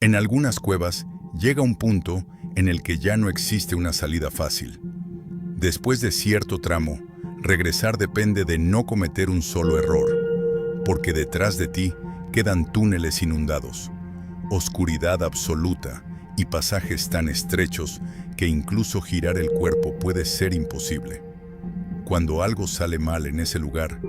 En algunas cuevas llega un punto en el que ya no existe una salida fácil. Después de cierto tramo, regresar depende de no cometer un solo error, porque detrás de ti quedan túneles inundados, oscuridad absoluta y pasajes tan estrechos que incluso girar el cuerpo puede ser imposible. Cuando algo sale mal en ese lugar,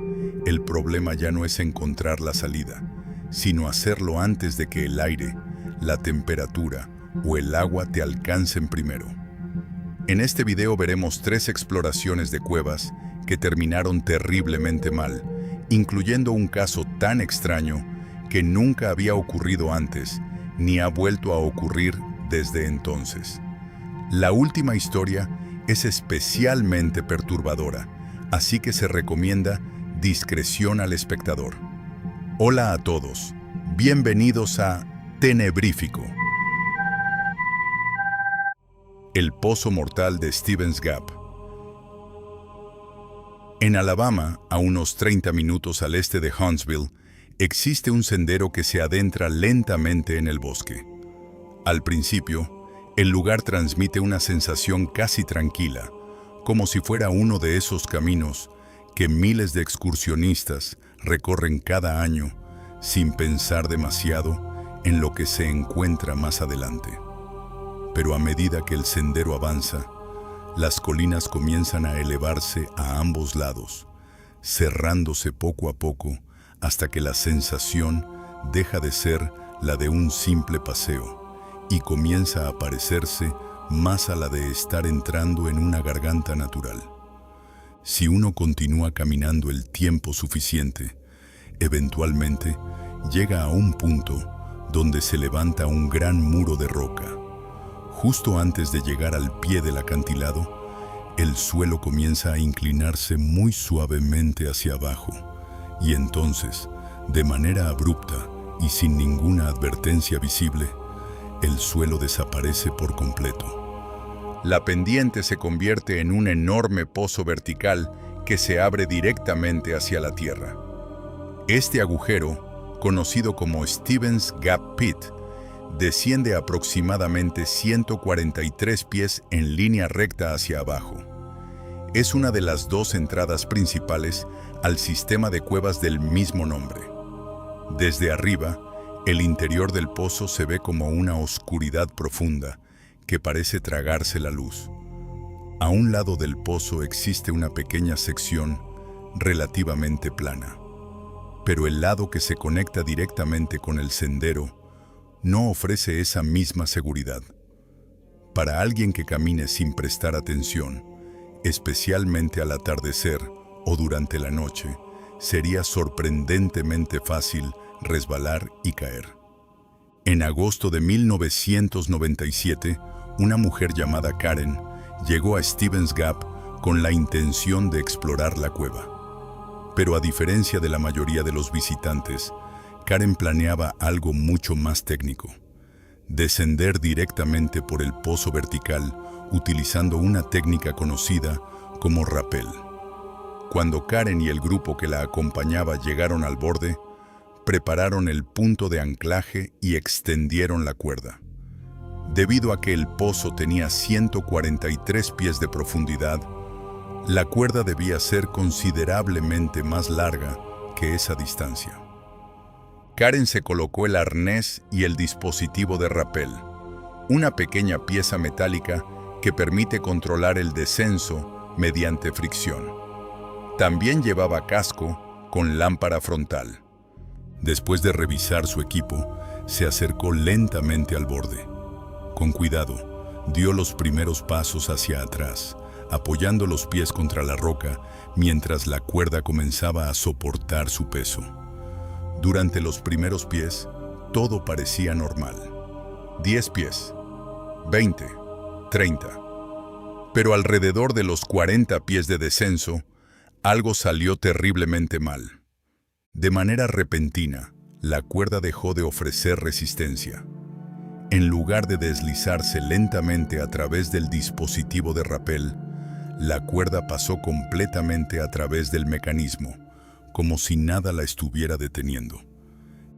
el problema ya no es encontrar la salida, sino hacerlo antes de que el aire, la temperatura o el agua te alcancen primero. En este video veremos 3 exploraciones de cuevas que terminaron terriblemente mal, incluyendo un caso tan extraño que nunca había ocurrido antes, ni ha vuelto a ocurrir desde entonces. La última historia es especialmente perturbadora, así que se recomienda discreción al espectador. Hola a todos, bienvenidos a Tenebrífico. El pozo mortal de Stevens Gap. En Alabama, a unos 30 minutos al este de Huntsville, existe un sendero que se adentra lentamente en el bosque. Al principio, el lugar transmite una sensación casi tranquila, como si fuera uno de esos caminos que miles de excursionistas recorren cada año sin pensar demasiado en lo que se encuentra más adelante. Pero a medida que el sendero avanza, las colinas comienzan a elevarse a ambos lados, cerrándose poco a poco hasta que la sensación deja de ser la de un simple paseo y comienza a parecerse más a la de estar entrando en una garganta natural. Si uno continúa caminando el tiempo suficiente, eventualmente llega a un punto donde se levanta un gran muro de roca. Justo antes de llegar al pie del acantilado, el suelo comienza a inclinarse muy suavemente hacia abajo, y entonces, de manera abrupta y sin ninguna advertencia visible, el suelo desaparece por completo. La pendiente se convierte en un enorme pozo vertical que se abre directamente hacia la tierra. Este agujero, conocido como Stevens Gap Pit, desciende aproximadamente 143 pies en línea recta hacia abajo. Es una de las 2 entradas principales al sistema de cuevas del mismo nombre. Desde arriba, el interior del pozo se ve como una oscuridad profunda que parece tragarse la luz. A un lado del pozo existe una pequeña sección relativamente plana, pero el lado que se conecta directamente con el sendero no ofrece esa misma seguridad. Para alguien que camine sin prestar atención, especialmente al atardecer o durante la noche, sería sorprendentemente fácil resbalar y caer. En agosto de 1997, una mujer llamada Karen llegó a Stevens Gap con la intención de explorar la cueva. Pero a diferencia de la mayoría de los visitantes, Karen planeaba algo mucho más técnico: descender directamente por el pozo vertical utilizando una técnica conocida como rappel. Cuando Karen y el grupo que la acompañaba llegaron al borde, prepararon el punto de anclaje y extendieron la cuerda. Debido a que el pozo tenía 143 pies de profundidad, la cuerda debía ser considerablemente más larga que esa distancia. Karen se colocó el arnés y el dispositivo de rappel, una pequeña pieza metálica que permite controlar el descenso mediante fricción. También llevaba casco con lámpara frontal. Después de revisar su equipo, se acercó lentamente al borde. Con cuidado, dio los primeros pasos hacia atrás, apoyando los pies contra la roca mientras la cuerda comenzaba a soportar su peso. Durante los primeros pies, todo parecía normal. 10 pies, 20, 30. Pero alrededor de los 40 pies de descenso, algo salió terriblemente mal. De manera repentina, la cuerda dejó de ofrecer resistencia. En lugar de deslizarse lentamente a través del dispositivo de rappel, la cuerda pasó completamente a través del mecanismo, como si nada la estuviera deteniendo.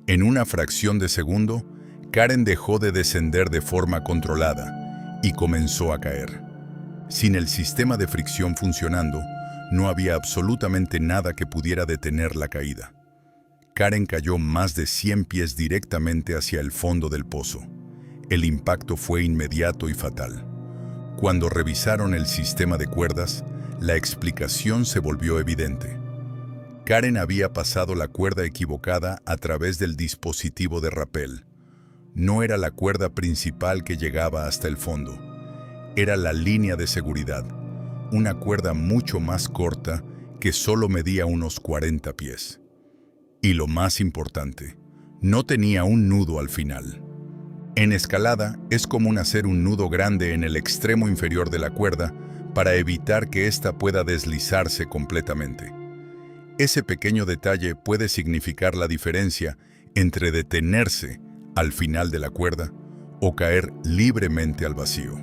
En una fracción de segundo, Karen dejó de descender de forma controlada y comenzó a caer. Sin el sistema de fricción funcionando, no había absolutamente nada que pudiera detener la caída. Karen cayó más de 100 pies directamente hacia el fondo del pozo. El impacto fue inmediato y fatal. Cuando revisaron el sistema de cuerdas, la explicación se volvió evidente. Karen había pasado la cuerda equivocada a través del dispositivo de rappel. No era la cuerda principal que llegaba hasta el fondo. Era la línea de seguridad, una cuerda mucho más corta que solo medía unos 40 pies. Y lo más importante, no tenía un nudo al final. En escalada es común hacer un nudo grande en el extremo inferior de la cuerda para evitar que ésta pueda deslizarse completamente. Ese pequeño detalle puede significar la diferencia entre detenerse al final de la cuerda o caer libremente al vacío.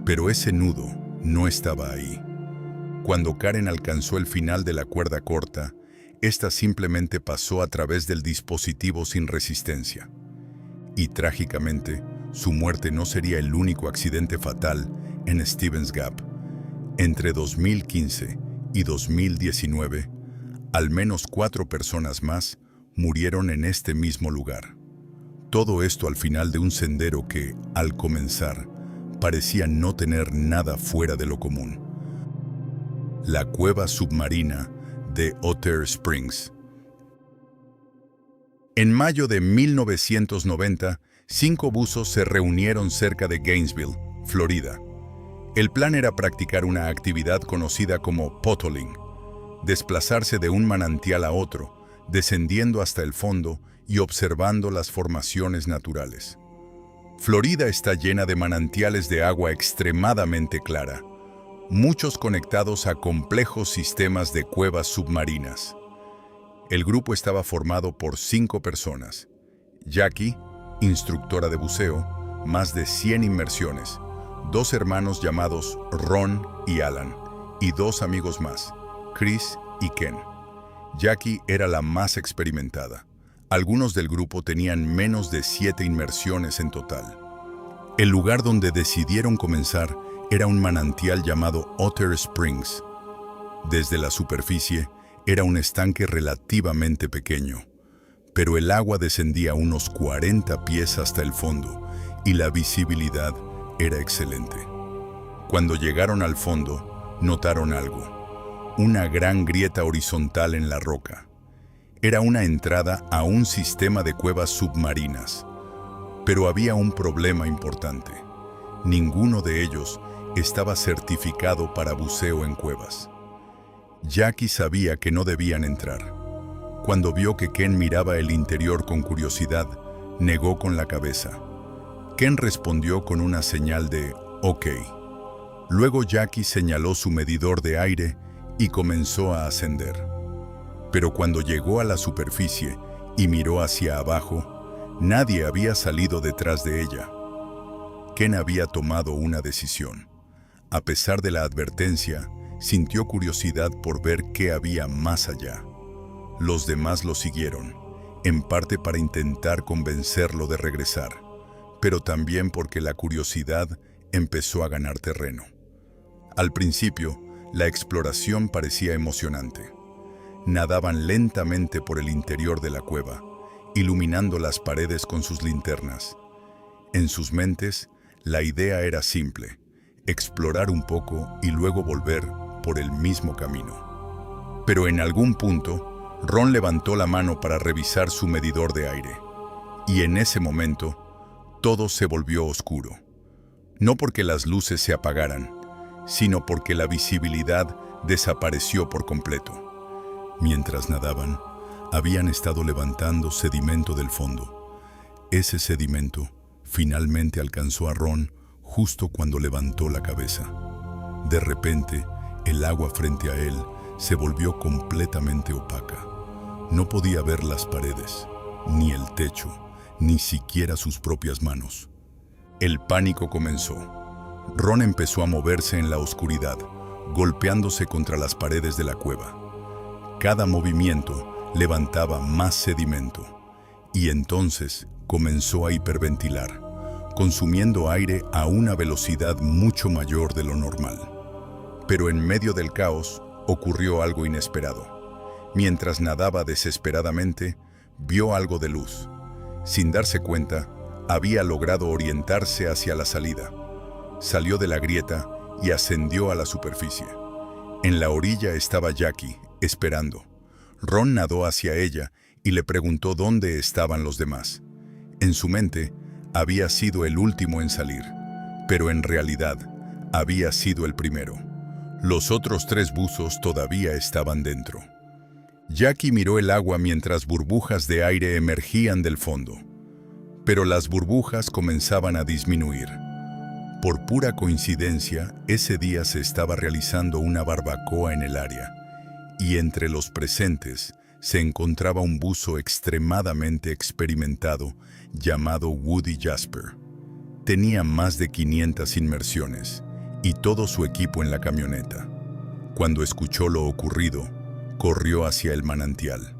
Pero ese nudo no estaba ahí. Cuando Karen alcanzó el final de la cuerda corta, ésta simplemente pasó a través del dispositivo sin resistencia. Y trágicamente, su muerte no sería el único accidente fatal en Stevens Gap. Entre 2015 y 2019, al menos 4 personas más murieron en este mismo lugar. Todo esto al final de un sendero que, al comenzar, parecía no tener nada fuera de lo común. La cueva submarina de Otter Springs. En mayo de 1990, 5 buzos se reunieron cerca de Gainesville, Florida. El plan era practicar una actividad conocida como pottling, desplazarse de un manantial a otro, descendiendo hasta el fondo y observando las formaciones naturales. Florida está llena de manantiales de agua extremadamente clara, muchos conectados a complejos sistemas de cuevas submarinas. El grupo estaba formado por 5 personas. Jackie, instructora de buceo, más de 100 inmersiones, 2 hermanos llamados Ron y Alan, y 2 amigos más, Chris y Ken. Jackie era la más experimentada. Algunos del grupo tenían menos de 7 inmersiones en total. El lugar donde decidieron comenzar era un manantial llamado Otter Springs. Desde la superficie, era un estanque relativamente pequeño, pero el agua descendía unos 40 pies hasta el fondo y la visibilidad era excelente. Cuando llegaron al fondo, notaron algo: una gran grieta horizontal en la roca. Era una entrada a un sistema de cuevas submarinas. Pero había un problema importante. Ninguno de ellos estaba certificado para buceo en cuevas. Jackie sabía que no debían entrar. Cuando vio que Ken miraba el interior con curiosidad, negó con la cabeza. Ken respondió con una señal de OK. Luego Jackie señaló su medidor de aire y comenzó a ascender. Pero cuando llegó a la superficie y miró hacia abajo, nadie había salido detrás de ella. Ken había tomado una decisión. A pesar de la advertencia, sintió curiosidad por ver qué había más allá. Los demás lo siguieron, en parte para intentar convencerlo de regresar, pero también porque la curiosidad empezó a ganar terreno. Al principio, la exploración parecía emocionante. Nadaban lentamente por el interior de la cueva, iluminando las paredes con sus linternas. En sus mentes, la idea era simple: explorar un poco y luego volver por el mismo camino. Pero en algún punto, Ron levantó la mano para revisar su medidor de aire. Y en ese momento, todo se volvió oscuro. No porque las luces se apagaran, sino porque la visibilidad desapareció por completo. Mientras nadaban, habían estado levantando sedimento del fondo. Ese sedimento finalmente alcanzó a Ron justo cuando levantó la cabeza. De repente, el agua frente a él se volvió completamente opaca. No podía ver las paredes, ni el techo, ni siquiera sus propias manos. El pánico comenzó. Ron empezó a moverse en la oscuridad, golpeándose contra las paredes de la cueva. Cada movimiento levantaba más sedimento, y entonces comenzó a hiperventilar, consumiendo aire a una velocidad mucho mayor de lo normal. Pero en medio del caos ocurrió algo inesperado. Mientras nadaba desesperadamente, vio algo de luz. Sin darse cuenta, había logrado orientarse hacia la salida. Salió de la grieta y ascendió a la superficie. En la orilla estaba Jackie, esperando. Ron nadó hacia ella y le preguntó dónde estaban los demás. En su mente, había sido el último en salir, pero en realidad, había sido el primero. Los otros 3 buzos todavía estaban dentro. Jackie miró el agua mientras burbujas de aire emergían del fondo. Pero las burbujas comenzaban a disminuir. Por pura coincidencia, ese día se estaba realizando una barbacoa en el área, y entre los presentes se encontraba un buzo extremadamente experimentado llamado Woody Jasper. Tenía más de 500 inmersiones y todo su equipo en la camioneta. Cuando escuchó lo ocurrido, corrió hacia el manantial.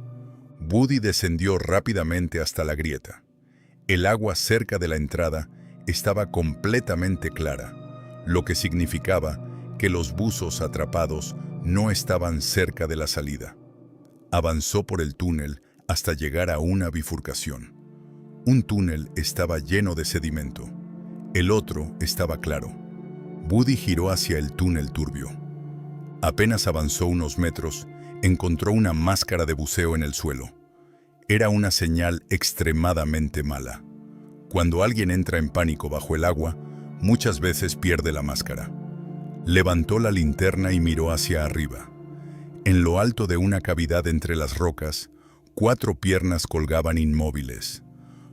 Woody descendió rápidamente hasta la grieta. El agua cerca de la entrada estaba completamente clara, lo que significaba que los buzos atrapados no estaban cerca de la salida. Avanzó por el túnel hasta llegar a una bifurcación. Un túnel estaba lleno de sedimento. El otro estaba claro. Woody giró hacia el túnel turbio. Apenas avanzó unos metros, encontró una máscara de buceo en el suelo. Era una señal extremadamente mala. Cuando alguien entra en pánico bajo el agua, muchas veces pierde la máscara. Levantó la linterna y miró hacia arriba. En lo alto de una cavidad entre las rocas, 4 piernas colgaban inmóviles.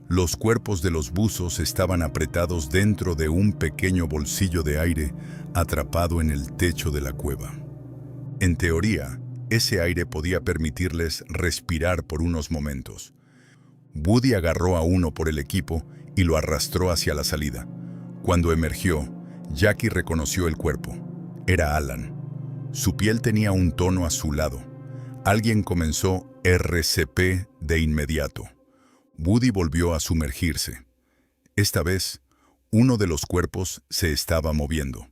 Los cuerpos de los buzos estaban apretados dentro de un pequeño bolsillo de aire atrapado en el techo de la cueva. En teoría, ese aire podía permitirles respirar por unos momentos. Woody agarró a uno por el equipo y lo arrastró hacia la salida. Cuando emergió, Jackie reconoció el cuerpo. Era Alan. Su piel tenía un tono azulado. Alguien comenzó RCP de inmediato. Woody volvió a sumergirse. Esta vez, uno de los cuerpos se estaba moviendo.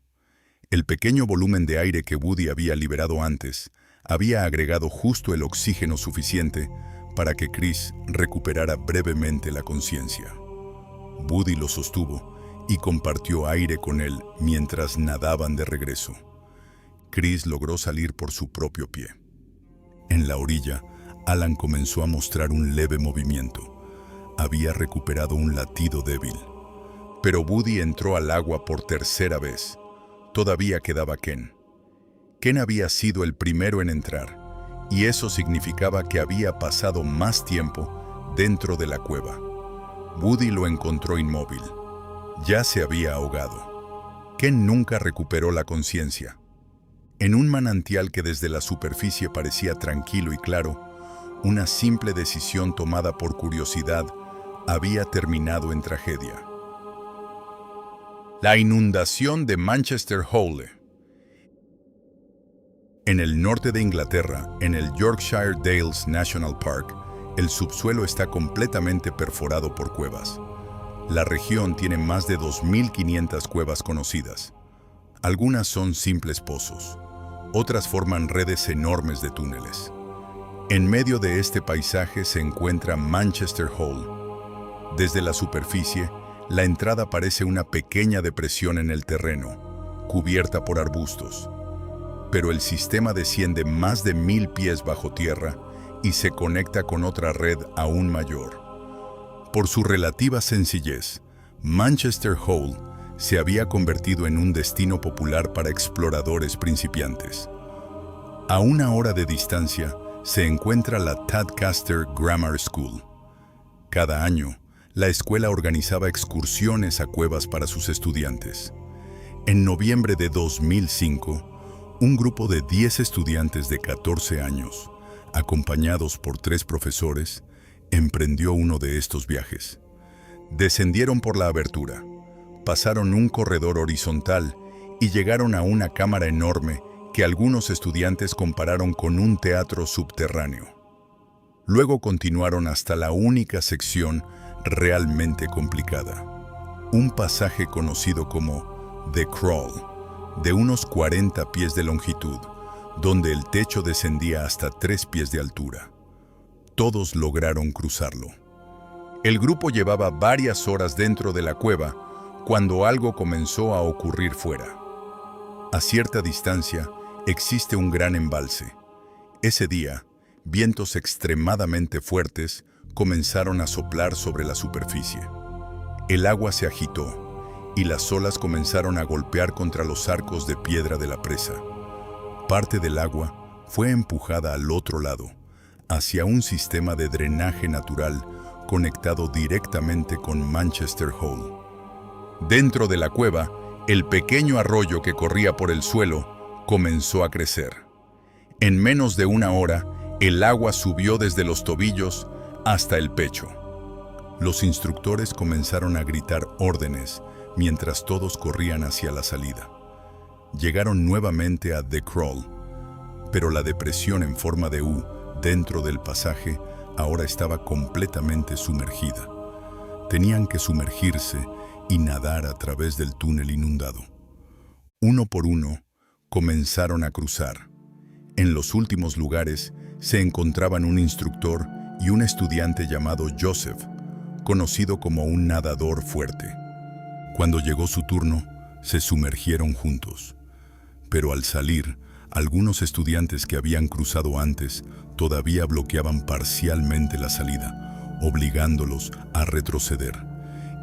El pequeño volumen de aire que Woody había liberado antes había agregado justo el oxígeno suficiente para que Chris recuperara brevemente la conciencia. Woody lo sostuvo y compartió aire con él mientras nadaban de regreso. Chris logró salir por su propio pie. En la orilla, Alan comenzó a mostrar un leve movimiento. Había recuperado un latido débil. Pero Woody entró al agua por tercera vez. Todavía quedaba Ken. Ken había sido el primero en entrar, y eso significaba que había pasado más tiempo dentro de la cueva. Woody lo encontró inmóvil. Ya se había ahogado. Ken nunca recuperó la conciencia. En un manantial que desde la superficie parecía tranquilo y claro, una simple decisión tomada por curiosidad había terminado en tragedia. La inundación de Manchester Hole. En el norte de Inglaterra, en el Yorkshire Dales National Park, el subsuelo está completamente perforado por cuevas. La región tiene más de 2.500 cuevas conocidas. Algunas son simples pozos, otras forman redes enormes de túneles. En medio de este paisaje se encuentra Manchester Hole. Desde la superficie, la entrada parece una pequeña depresión en el terreno, cubierta por arbustos. Pero el sistema desciende más de 1000 pies bajo tierra y se conecta con otra red aún mayor. Por su relativa sencillez, Manchester Hole se había convertido en un destino popular para exploradores principiantes. A 1 hora de distancia se encuentra la Tadcaster Grammar School. Cada año, la escuela organizaba excursiones a cuevas para sus estudiantes. En noviembre de 2005, un grupo de 10 estudiantes de 14 años, acompañados por 3 profesores, emprendió uno de estos viajes. Descendieron por la abertura, pasaron un corredor horizontal y llegaron a una cámara enorme que algunos estudiantes compararon con un teatro subterráneo. Luego continuaron hasta la única sección realmente complicada. Un pasaje conocido como The Crawl, de unos 40 pies de longitud, donde el techo descendía hasta 3 pies de altura. Todos lograron cruzarlo. El grupo llevaba varias horas dentro de la cueva cuando algo comenzó a ocurrir fuera. A cierta distancia existe un gran embalse. Ese día, vientos extremadamente fuertes comenzaron a soplar sobre la superficie. El agua se agitó y las olas comenzaron a golpear contra los arcos de piedra de la presa. Parte del agua fue empujada al otro lado, hacia un sistema de drenaje natural conectado directamente con Manchester Hall. Dentro de la cueva, el pequeño arroyo que corría por el suelo comenzó a crecer. En menos de una hora, el agua subió desde los tobillos hasta el pecho. Los instructores comenzaron a gritar órdenes mientras todos corrían hacia la salida. Llegaron nuevamente a The Crawl, pero la depresión en forma de U dentro del pasaje ahora estaba completamente sumergida. Tenían que sumergirse y nadar a través del túnel inundado. Uno por uno, comenzaron a cruzar. En los últimos lugares se encontraban un instructor y un estudiante llamado Joseph, conocido como un nadador fuerte. Cuando llegó su turno, se sumergieron juntos. Pero al salir, algunos estudiantes que habían cruzado antes todavía bloqueaban parcialmente la salida, obligándolos a retroceder.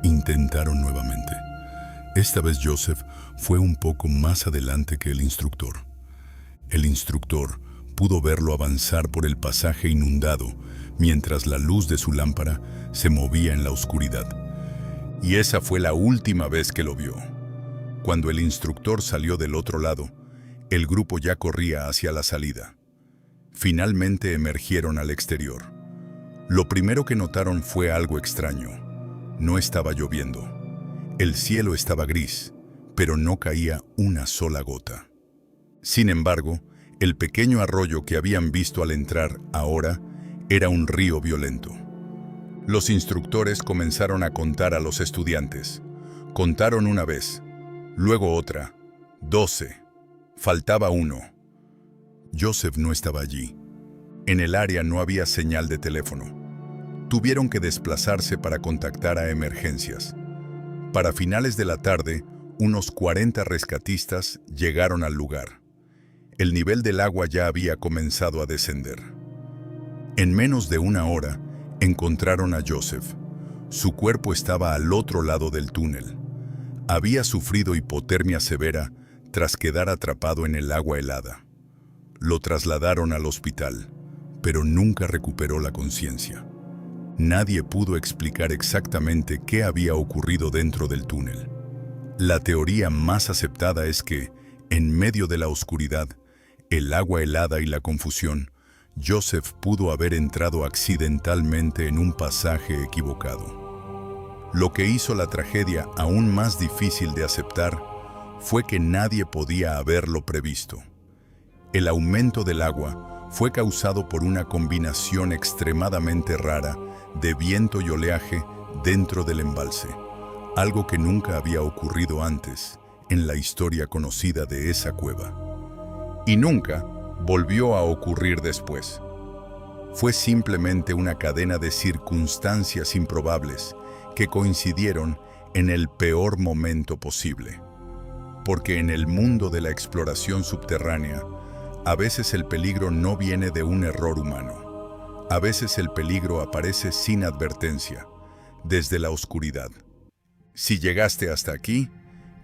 Intentaron nuevamente. Esta vez Joseph fue un poco más adelante que el instructor. El instructor pudo verlo avanzar por el pasaje inundado mientras la luz de su lámpara se movía en la oscuridad. Y esa fue la última vez que lo vio. Cuando el instructor salió del otro lado, el grupo ya corría hacia la salida. Finalmente emergieron al exterior. Lo primero que notaron fue algo extraño. No estaba lloviendo. El cielo estaba gris, pero no caía una sola gota. Sin embargo, el pequeño arroyo que habían visto al entrar ahora era un río violento. Los instructores comenzaron a contar a los estudiantes. Contaron una vez, luego otra, 12. Faltaba uno. Joseph no estaba allí. En el área no había señal de teléfono. Tuvieron que desplazarse para contactar a emergencias. Para finales de la tarde, unos 40 rescatistas llegaron al lugar. El nivel del agua ya había comenzado a descender. En menos de una hora, encontraron a Joseph. Su cuerpo estaba al otro lado del túnel. Había sufrido hipotermia severa tras quedar atrapado en el agua helada. Lo trasladaron al hospital, pero nunca recuperó la conciencia. Nadie pudo explicar exactamente qué había ocurrido dentro del túnel. La teoría más aceptada es que, en medio de la oscuridad, el agua helada y la confusión, Joseph pudo haber entrado accidentalmente en un pasaje equivocado. Lo que hizo la tragedia aún más difícil de aceptar fue que nadie podía haberlo previsto. El aumento del agua fue causado por una combinación extremadamente rara de viento y oleaje dentro del embalse, algo que nunca había ocurrido antes en la historia conocida de esa cueva. Y nunca volvió a ocurrir después. Fue simplemente una cadena de circunstancias improbables que coincidieron en el peor momento posible. Porque en el mundo de la exploración subterránea, a veces el peligro no viene de un error humano. A veces el peligro aparece sin advertencia, desde la oscuridad. Si llegaste hasta aquí,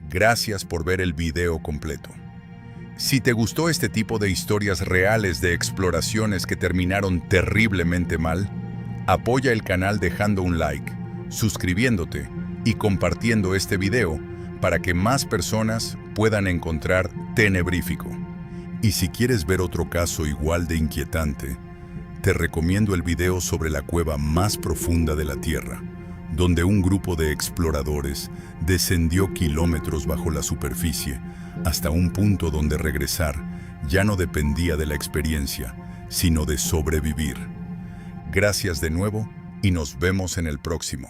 gracias por ver el video completo. Si te gustó este tipo de historias reales de exploraciones que terminaron terriblemente mal, apoya el canal dejando un like, suscribiéndote y compartiendo este video para que más personas puedan encontrar Tenebrífico. Y si quieres ver otro caso igual de inquietante, te recomiendo el video sobre la cueva más profunda de la Tierra, donde un grupo de exploradores descendió kilómetros bajo la superficie hasta un punto donde regresar ya no dependía de la experiencia, sino de sobrevivir. Gracias de nuevo y nos vemos en el próximo.